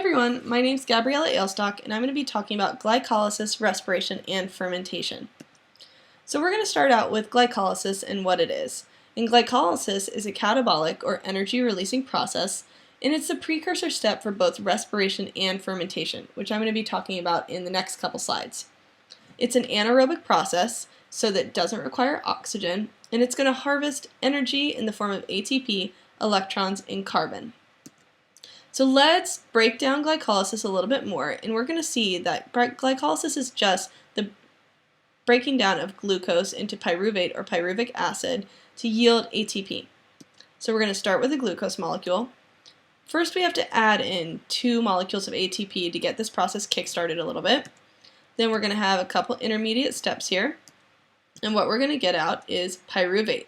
everyone, my name is Gabriella Ailstock and I'm going to be talking about glycolysis, respiration, and fermentation. So we're going to start out with glycolysis and what it is. And glycolysis is a catabolic or energy releasing process, and it's the precursor step for both respiration and fermentation, which I'm going to be talking about in the next couple slides. It's an anaerobic process, so that it doesn't require oxygen, and it's going to harvest energy in the form of ATP, electrons, and carbon. So let's break down glycolysis a little bit more, and we're going to see that glycolysis is just the breaking down of glucose into pyruvate or pyruvic acid to yield ATP. So we're going to start with the glucose molecule. First we have to add in 2 molecules of ATP to get this process kick-started a little bit. Then we're going to have a couple intermediate steps here, and what we're going to get out is pyruvate.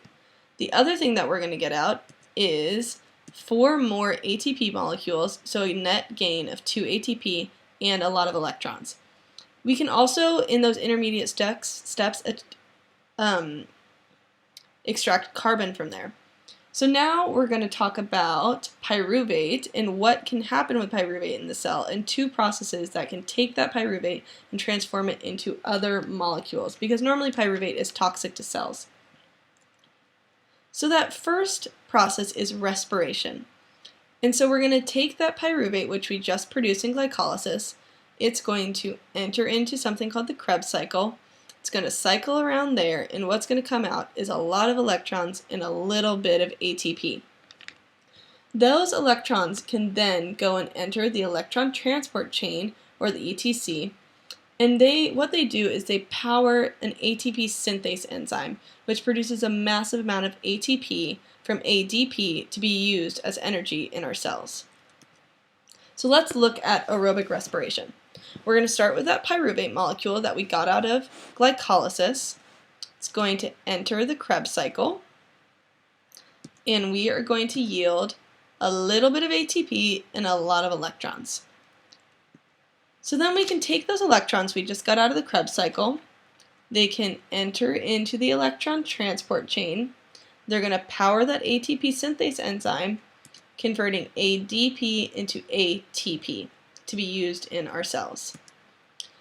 The other thing that we're going to get out is 4 more ATP molecules, so a net gain of 2 ATP and a lot of electrons. We can also, in those intermediate steps extract carbon from there. So now we're going to talk about pyruvate and what can happen with pyruvate in the cell, and 2 processes that can take that pyruvate and transform it into other molecules, because normally pyruvate is toxic to cells. So that first process is respiration. And so we're going to take that pyruvate, which we just produced in glycolysis. It's going to enter into something called the Krebs cycle. It's going to cycle around there, and what's going to come out is a lot of electrons and a little bit of ATP. Those electrons can then go and enter the electron transport chain, or the ETC, and what they do is they power an ATP synthase enzyme, which produces a massive amount of ATP from ADP to be used as energy in our cells. So let's look at aerobic respiration. We're going to start with that pyruvate molecule that we got out of glycolysis. It's going to enter the Krebs cycle, and we are going to yield a little bit of ATP and a lot of electrons. So then we can take those electrons we just got out of the Krebs cycle. They can enter into the electron transport chain. They're going to power that ATP synthase enzyme, converting ADP into ATP to be used in our cells.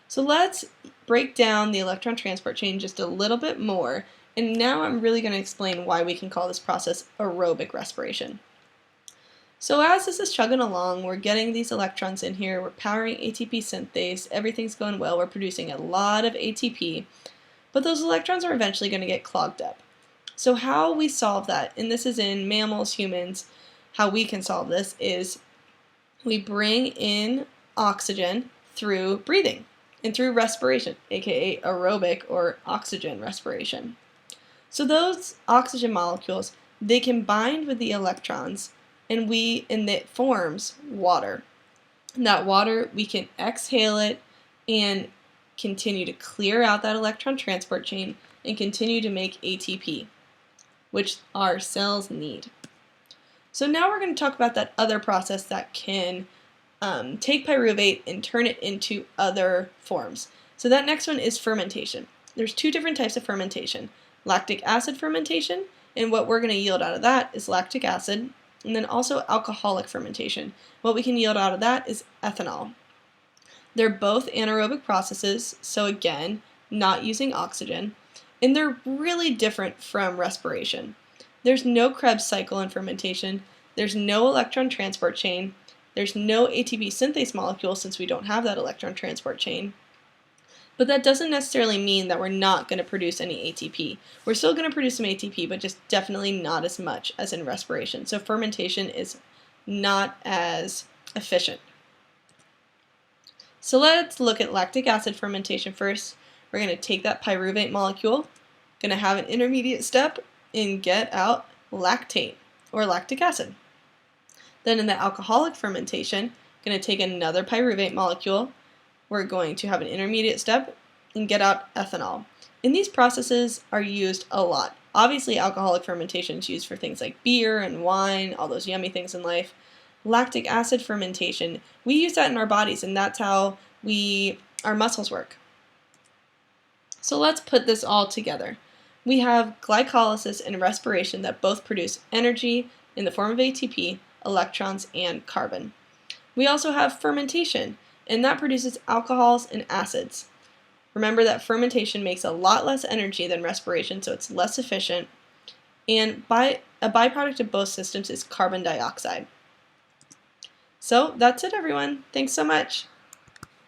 So let's break down the electron transport chain just a little bit more, and now I'm really going to explain why we can call this process aerobic respiration. So as this is chugging along, we're getting these electrons in here, we're powering ATP synthase, everything's going well, we're producing a lot of ATP, but those electrons are eventually going to get clogged up. So how we solve that, and this is in mammals, humans, how we can solve this is we bring in oxygen through breathing and through respiration, aka aerobic or oxygen respiration. So those oxygen molecules, they can bind with the electrons, and it forms water. And that water, we can exhale it and continue to clear out that electron transport chain and continue to make ATP, which our cells need. So now we're going to talk about that other process that can take pyruvate and turn it into other forms. So that next one is fermentation. There's 2 different types of fermentation: lactic acid fermentation, and what we're going to yield out of that is lactic acid, and then also alcoholic fermentation. What we can yield out of that is ethanol. They're both anaerobic processes, so again, not using oxygen, and they're really different from respiration. There's no Krebs cycle in fermentation, there's no electron transport chain, there's no ATP synthase molecule since we don't have that electron transport chain. But that doesn't necessarily mean that we're not going to produce any ATP. We're still going to produce some ATP, but just definitely not as much as in respiration. So fermentation is not as efficient. So let's look at lactic acid fermentation first. We're going to take that pyruvate molecule, going to have an intermediate step, and get out lactate, or lactic acid. Then in the alcoholic fermentation, going to take another pyruvate molecule, we're going to have an intermediate step and get out ethanol. And these processes are used a lot. Obviously, alcoholic fermentation is used for things like beer and wine, all those yummy things in life. Lactic acid fermentation, we use that in our bodies, and that's how our muscles work. So let's put this all together. We have glycolysis and respiration that both produce energy in the form of ATP, electrons, and carbon. We also have fermentation, and that produces alcohols and acids. Remember that fermentation makes a lot less energy than respiration, so it's less efficient. And a byproduct of both systems is carbon dioxide. So that's it, everyone. Thanks so much.